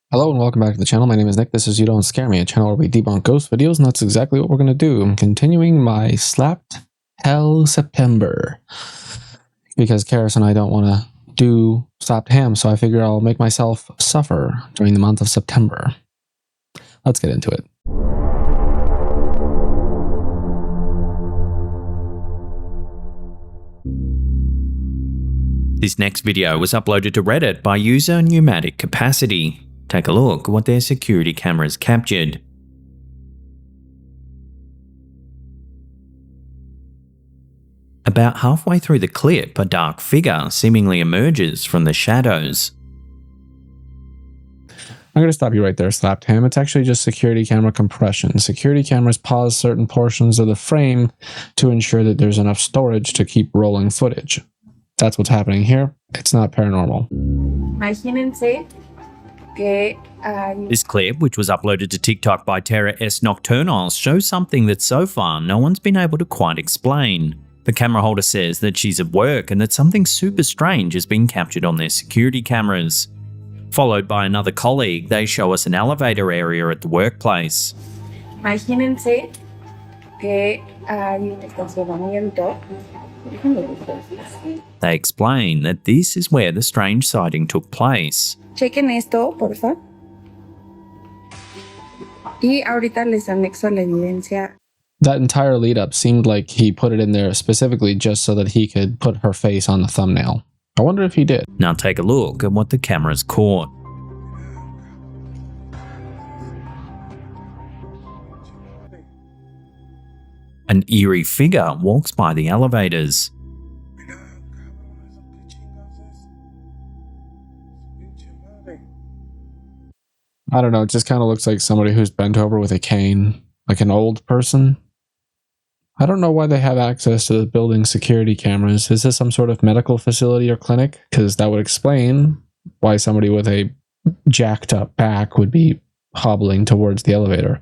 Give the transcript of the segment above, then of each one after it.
Hello and welcome back to the channel. My name is Nick. This is You Don't Scare Me, a channel where we debunk ghost videos, and that's exactly what we're going to do. I'm continuing my Slapped Hell September because Karis and I don't want to do slapped ham, so I figure I'll make myself suffer during the month of September. Let's get into it. This next video was uploaded to Reddit by user Pneumatic Capacity. Take a look at what their security cameras captured. About halfway through the clip, a dark figure seemingly emerges from the shadows. I'm going to stop you right there, Slapped Ham. It's actually just security camera compression. Security cameras pause certain portions of the frame to ensure that there's enough storage to keep rolling footage. That's what's happening here. It's not paranormal. Imagínense que This clip, which was uploaded to TikTok by Terra S Nocturnals, shows something that so far no one's been able to quite explain. The camera holder says that she's at work and that something super strange has been captured on their security cameras. Followed by another colleague, they show us an elevator area at the workplace. imagínense que hay un estacionamiento. They explain that this is where the strange sighting took place. Chequen esto, porfa. Y ahorita les anexo la evidencia. That entire lead up seemed like he put it in there specifically just so that he could put her face on the thumbnail. I wonder if he did. Now take a look at what the cameras caught. An eerie figure walks by the elevators. I don't know, it just kind of looks like somebody who's bent over with a cane, like an old person. I don't know why they have access to the building's security cameras. Is this some sort of medical facility or clinic? Because that would explain why somebody with a jacked up back would be hobbling towards the elevator.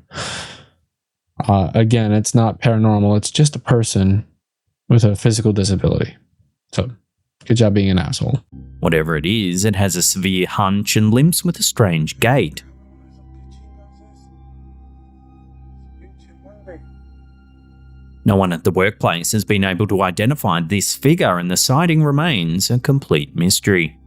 Again, it's not paranormal. It's just a person with a physical disability. So, good job being an asshole. Whatever it is, it has a severe hunch and limps with a strange gait. No one at the workplace has been able to identify this figure, and the sighting remains a complete mystery.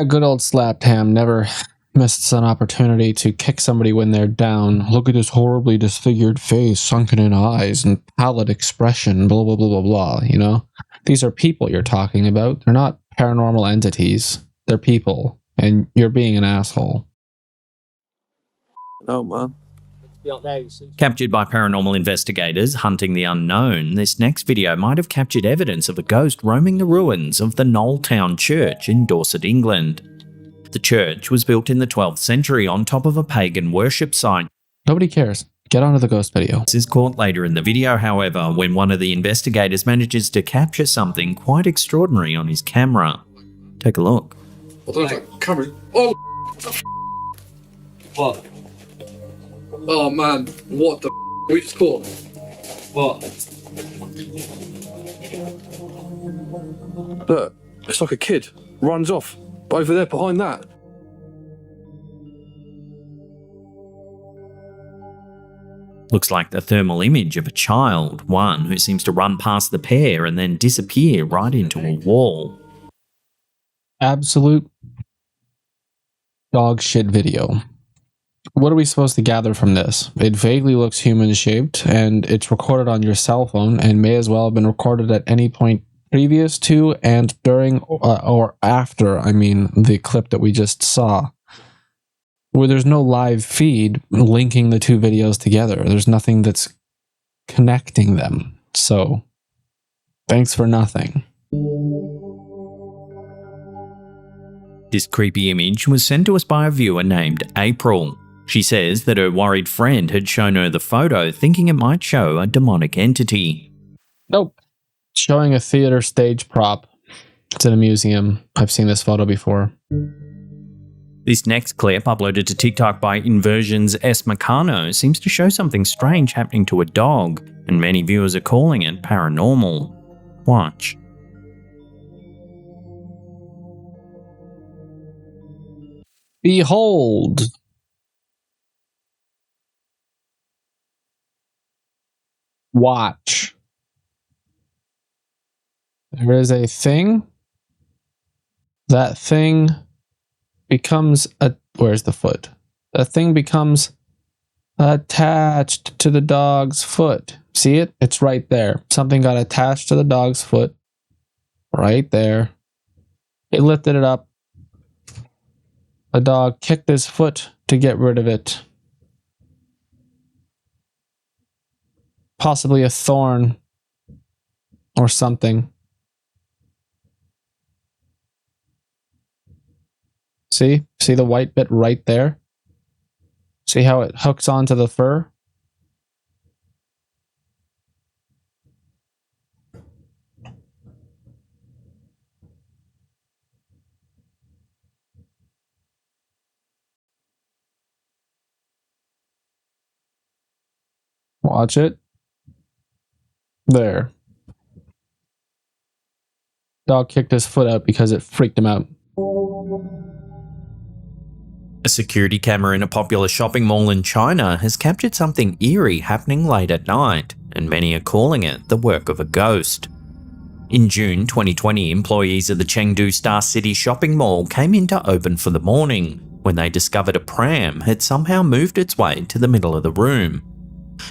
Good old Slapped Ham never missed an opportunity to kick somebody when they're down. Look at his horribly disfigured face, sunken in eyes, and pallid expression, blah, blah, blah, blah, blah, you know? These are people you're talking about. They're not paranormal entities. They're people, and you're being an asshole. Oh, man. Captured by paranormal investigators hunting the unknown, this next video might have captured evidence of a ghost roaming the ruins of the Knowltown Church in Dorset, England. The church was built in the 12th century on top of a pagan worship site. Nobody cares. Get onto the ghost video. This is caught later in the video, however, when one of the investigators manages to capture something quite extraordinary on his camera. Take a look. I don't know, like, camera. Oh, What? oh man, what the we just caught? What? Look, it's like a kid runs off over there behind that. Looks like the thermal image of a child, one who seems to run past the pair and then disappear right into a wall. Absolute dog shit video. What are we supposed to gather from this? It vaguely looks human-shaped, and it's recorded on your cell phone, and may as well have been recorded at any point previous to and during or after, I mean, the clip that we just saw. Where there's no live feed linking the two videos together. There's nothing that's connecting them. So, thanks for nothing. This creepy image was sent to us by a viewer named April. She says that her worried friend had shown her the photo thinking it might show a demonic entity. Nope. Showing a theater stage prop. It's in a museum. I've seen this photo before. This next clip, uploaded to TikTok by Inversions S. Meccano, seems to show something strange happening to a dog, and many viewers are calling it paranormal. Watch. Behold. Watch. There is a thing. That thing becomes a... Where's the foot? That thing becomes attached to the dog's foot. See it? It's right there. Something got attached to the dog's foot. Right there. They lifted it up. The dog kicked his foot to get rid of it. Possibly a thorn or something. See? See the white bit right there? See how it hooks onto the fur? Watch it. There. Dog kicked his foot out because it freaked him out. A security camera in a popular shopping mall in China has captured something eerie happening late at night, and many are calling it the work of a ghost. In June 2020, employees of the Chengdu Star City shopping mall came in to open for the morning when they discovered a pram had somehow moved its way to the middle of the room.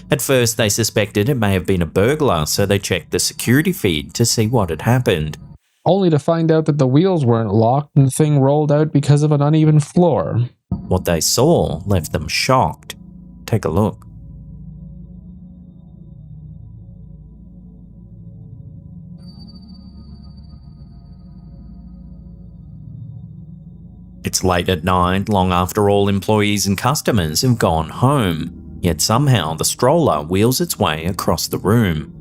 At first, they suspected it may have been a burglar, so they checked the security feed to see what had happened. Only to find out that the wheels weren't locked and the thing rolled out because of an uneven floor. What they saw left them shocked. Take a look. It's late at night, long after all employees and customers have gone home, yet somehow the stroller wheels its way across the room.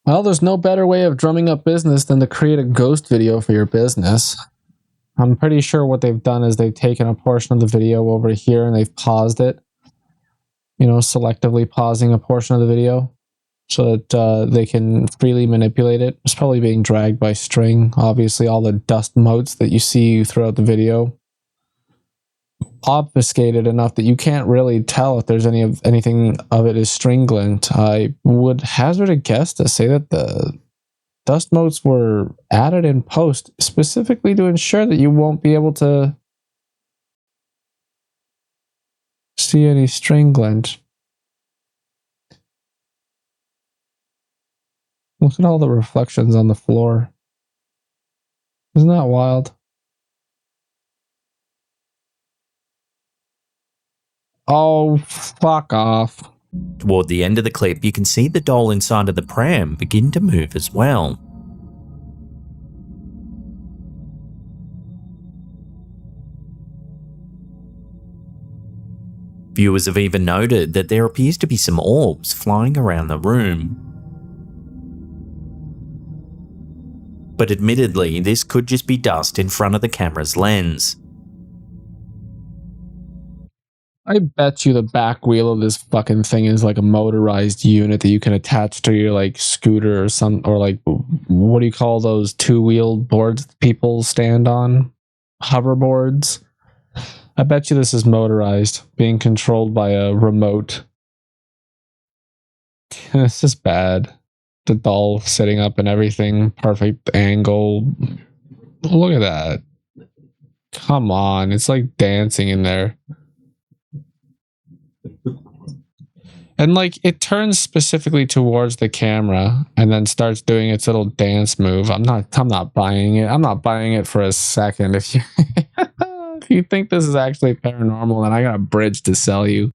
Well, there's no better way of drumming up business than to create a ghost video for your business. I'm pretty sure what they've done is they've taken a portion of the video over here and they've paused it. You know, selectively pausing a portion of the video so that they can freely manipulate it. It's probably being dragged by string. Obviously, all the dust motes that you see throughout the video obfuscated enough that you can't really tell if there's anything of it is string glint. I would hazard a guess to say that the dust motes were added in post specifically to ensure that you won't be able to see any string glint. Look at all the reflections on the floor. Isn't that wild? Oh, fuck off. Toward the end of the clip, you can see the doll inside of the pram begin to move as well. Viewers have even noted that there appears to be some orbs flying around the room. But admittedly, this could just be dust in front of the camera's lens. I bet you the back wheel of this fucking thing is like a motorized unit that you can attach to your like scooter or some, or like, what do you call those two-wheeled boards that people stand on? Hoverboards. I bet you this is motorized, being controlled by a remote. This is bad. The doll sitting up and everything, perfect angle. Look at that. Come on, it's like dancing in there. And like it turns specifically towards the camera and then starts doing its little dance move. I'm not buying it. I'm not buying it for a second. If you if you think this is actually paranormal, then I got a bridge to sell you.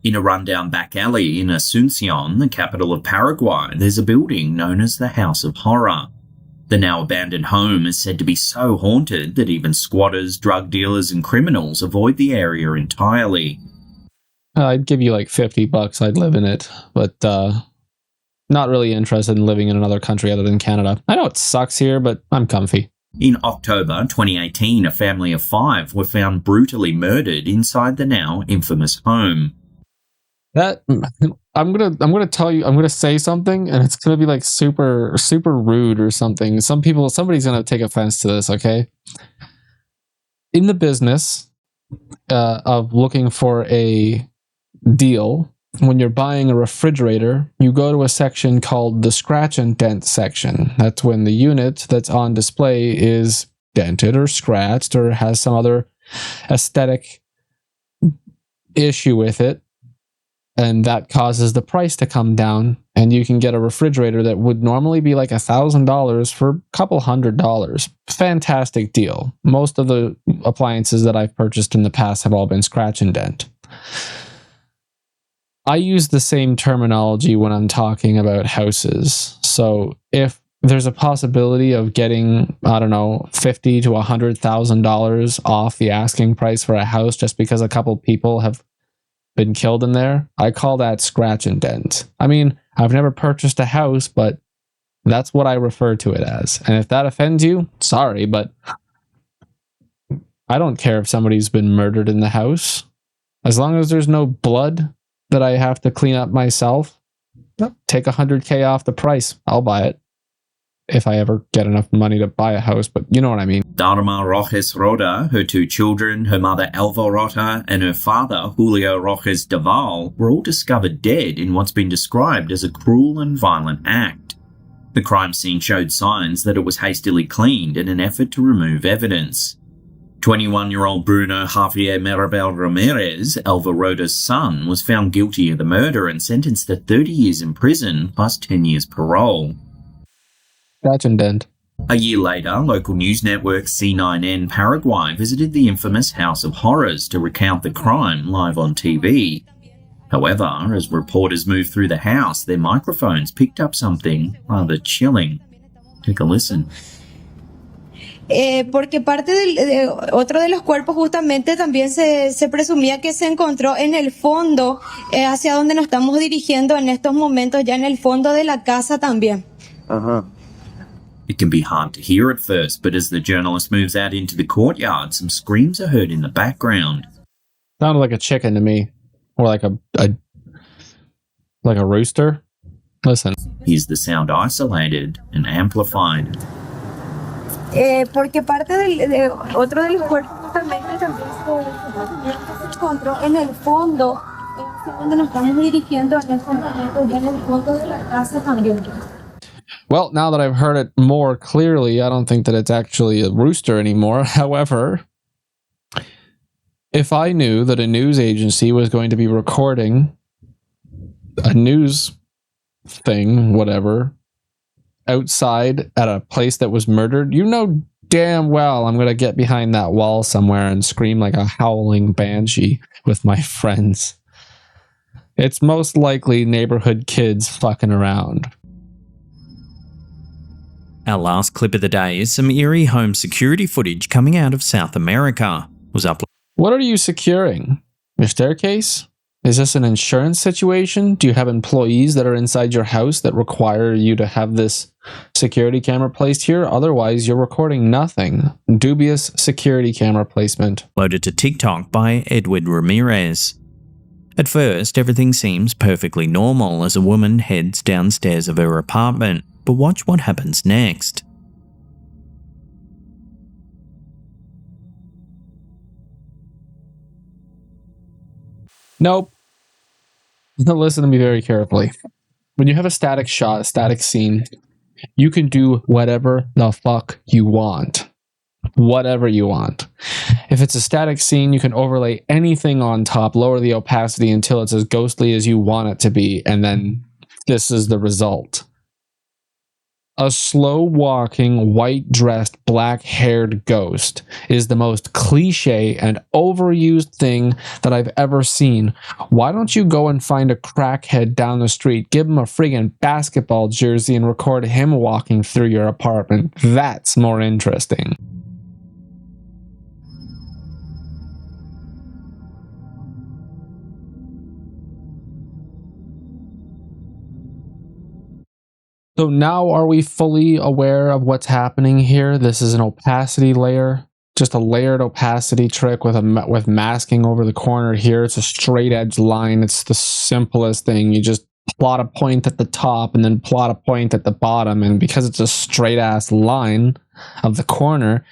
In a rundown back alley in Asuncion, the capital of Paraguay, there's a building known as the House of Horror. The now abandoned home is said to be so haunted that even squatters, drug dealers, and criminals avoid the area entirely. I'd give you like $50. I'd live in it, but not really interested in living in another country other than Canada. I know it sucks here, but I'm comfy. In October 2018, a family of 5 were found brutally murdered inside the now infamous home. That I'm gonna tell you, I'm gonna say something, and it's gonna be like super rude or something. Somebody's gonna take offense to this. Okay, in the business of looking for a deal, when you're buying a refrigerator, you go to a section called the scratch and dent section. That's when the unit that's on display is dented or scratched or has some other aesthetic issue with it, and that causes the price to come down, and you can get a refrigerator that would normally be like $1,000 for a couple $100. Fantastic deal. Most of the appliances that I've purchased in the past have all been scratch and dent. I use the same terminology when I'm talking about houses. So if there's a possibility of getting, I don't know, $50,000 to $100,000 off the asking price for a house just because a couple people have been killed in there, I call that scratch and dent. I mean, I've never purchased a house, but that's what I refer to it as. And if that offends you, sorry, but I don't care if somebody's been murdered in the house. As long as there's no blood that I have to clean up myself, take $100K off the price. I'll buy it. If I ever get enough money to buy a house, but you know what I mean. Dharma Rojas Roda, her 2 children, her mother Alva Rota, and her father Julio Rojas Daval were all discovered dead in what's been described as a cruel and violent act. The crime scene showed signs that it was hastily cleaned in an effort to remove evidence. 21-year-old Bruno Javier Maribel Ramirez, Alva Roda's son, was found guilty of the murder and sentenced to 30 years in prison plus 10 years parole. Scratch and dent. A year later, local news network C9N Paraguay visited the infamous House of Horrors to recount the crime live on TV. However, as reporters moved through the house, their microphones picked up something rather chilling. Take a listen. Porque parte otro de los cuerpos justamente también se presumía que se encontró en el fondo, hacia donde nos estamos dirigiendo en estos momentos, ya en el fondo de la casa también. Uh-huh. It can be hard to hear at first, but as the journalist moves out into the courtyard, some screams are heard in the background. Sounded like a chicken to me, or like a rooster. Listen. Here's the sound isolated and amplified. Porque parte otro de los cuerpos también se encontró en el fondo, hacia donde nos estamos dirigiendo en estos momentos, ya en el fondo de la casa también. Well, now that I've heard it more clearly, I don't think that it's actually a rooster anymore. However, if I knew that a news agency was going to be recording a news thing, whatever, outside at a place that was murdered, you know damn well I'm going to get behind that wall somewhere and scream like a howling banshee with my friends. It's most likely neighborhood kids fucking around. Our last clip of the day is some eerie home security footage coming out of South America. Was uploaded. What are you securing? Your staircase? Is this an insurance situation? Do you have employees that are inside your house that require you to have this security camera placed here? Otherwise, you're recording nothing. Dubious security camera placement. Loaded to TikTok by Edward Ramirez. At first, everything seems perfectly normal as a woman heads downstairs of her apartment. But watch what happens next. Nope. Now listen to me very carefully. When you have a static shot, a static scene, you can do whatever the fuck you want. Whatever you want. If it's a static scene, you can overlay anything on top, lower the opacity until it's as ghostly as you want it to be, and then this is the result. A slow-walking, white-dressed, black-haired ghost is the most cliche and overused thing that I've ever seen. Why don't you go and find a crackhead down the street, give him a friggin' basketball jersey, and record him walking through your apartment? That's more interesting. So now are we fully aware of what's happening here? This is an opacity layer just a layered opacity trick with with masking over the corner here. It's a straight edge line. It's the simplest thing. You just plot a point at the top and then plot a point at the bottom, and because it's a straight ass line of the corner,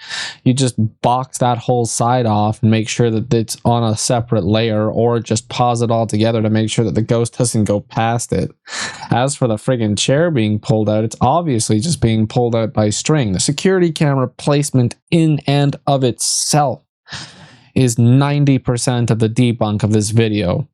you just box that whole side off and make sure that it's on a separate layer, or just pause it all together to make sure that the ghost doesn't go past it. As for the friggin' chair being pulled out, it's obviously just being pulled out by string. The security camera placement in and of itself is 90% of the debunk of this video.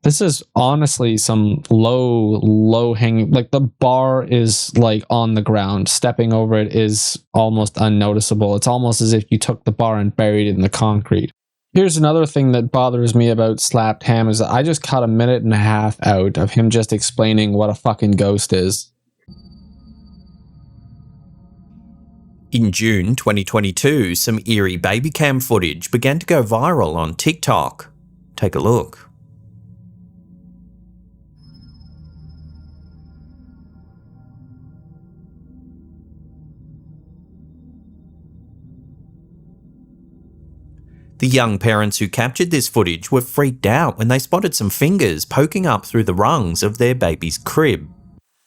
This is honestly some low hanging, like the bar is like on the ground. Stepping over it is almost unnoticeable. It's almost as if you took the bar and buried it in the concrete. Here's another thing that bothers me about Slapped Ham is that I just cut a minute and a half out of him just explaining what a fucking ghost is. In June 2022, some eerie baby cam footage began to go viral on TikTok. Take a look. The young parents who captured this footage were freaked out when they spotted some fingers poking up through the rungs of their baby's crib.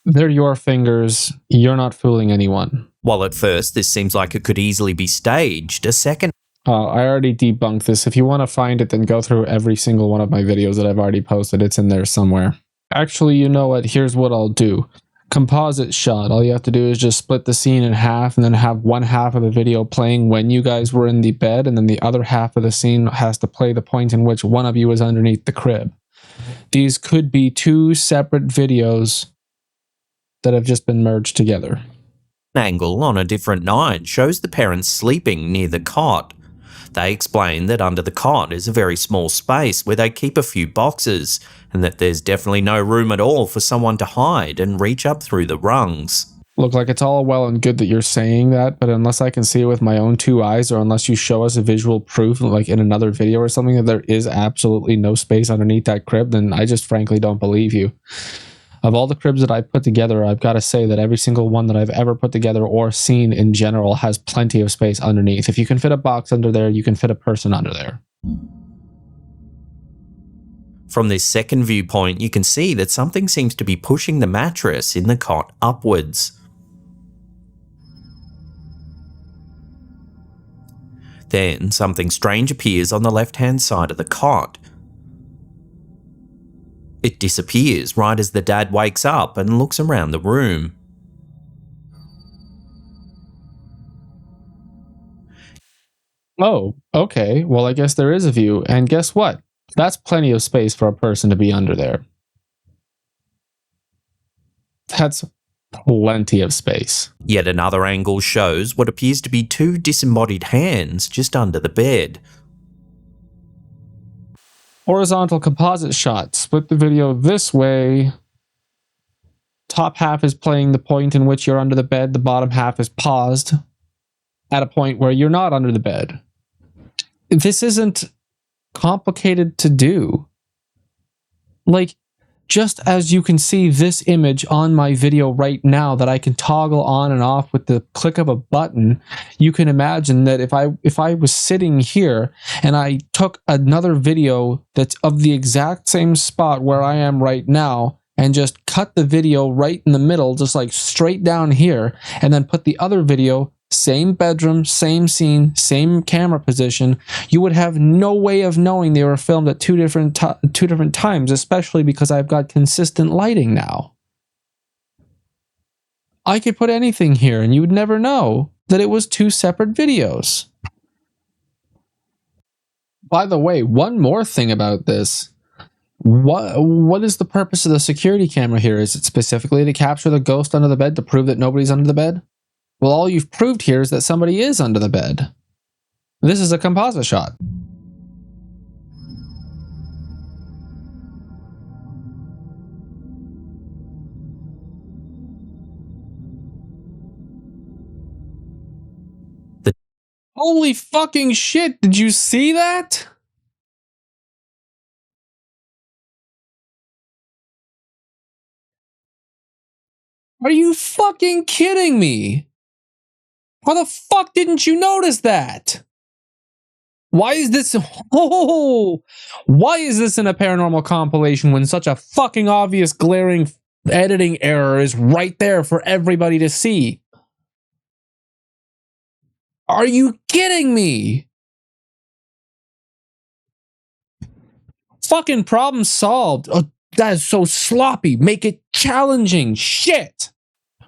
They're your fingers. You're not fooling anyone. While at first this seems like it could easily be staged, a second I already debunked this. If you want to find it, then go through every single one of my videos that I've already posted. It's in there somewhere. Actually, you know what? Here's what I'll do. Composite shot. All you have to do is just split the scene in half and then have one half of the video playing when you guys were in the bed, and then the other half of the scene has to play the point in which one of you is underneath the crib. These could be two separate videos that have just been merged together. angle on a different night shows the parents sleeping near the cot. They explain that under the cot is a very small space where they keep a few boxes, and that there's definitely no room at all for someone to hide and reach up through the rungs. Look, like, it's all well and good that you're saying that, but unless I can see it with my own two eyes, or unless you show us a visual proof, like in another video or something, that there is absolutely no space underneath that crib, then I just frankly don't believe you. Of all the cribs that I've put together, I've got to say that every single one that I've ever put together or seen in general has plenty of space underneath. If you can fit a box under there, you can fit a person under there. From this second viewpoint, you can see that something seems to be pushing the mattress in the cot upwards. Then something strange appears on the left-hand side of the cot. It disappears right as the dad wakes up and looks around the room. Oh, okay. Well, I guess there is a view. And guess what? That's plenty of space for a person to be under there. That's plenty of space. Yet another angle shows what appears to be two disembodied hands just under the bed. Horizontal composite shot. Split the video this way. Top half is playing the point in which you're under the bed. The bottom half is paused at a point where you're not under the bed. This isn't complicated to do. Like, just as you can see this image on my video right now that I can toggle on and off with the click of a button, you can imagine that if I was sitting here and I took another video that's of the exact same spot where I am right now and just cut the video right in the middle, just like straight down here, and then put the other video, same bedroom, same scene, same camera position, you would have no way of knowing they were filmed at two different times, especially because I've got consistent lighting now. I could put anything here and you would never know that it was two separate videos. By the way, one more thing about this. What is the purpose of the security camera here? Is it specifically to capture the ghost under the bed to prove that nobody's under the bed? Well, all you've proved here is that somebody is under the bed. This is a composite shot. Holy fucking shit, did you see that? Are you fucking kidding me? How the fuck didn't you notice that? Why is this? Oh, why is this in a paranormal compilation when such a fucking obvious, glaring editing error is right there for everybody to see? Are you kidding me? Fucking problem solved. Oh, that is so sloppy. Make it challenging. Shit.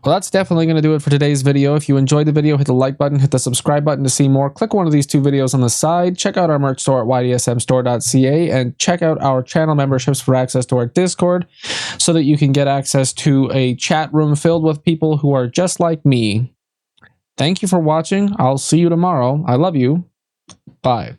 Well, that's definitely going to do it for today's video. If you enjoyed the video, hit the like button, hit the subscribe button to see more. Click one of these two videos on the side. Check out our merch store at ydsmstore.ca and check out our channel memberships for access to our Discord so that you can get access to a chat room filled with people who are just like me. Thank you for watching. I'll see you tomorrow. I love you. Bye.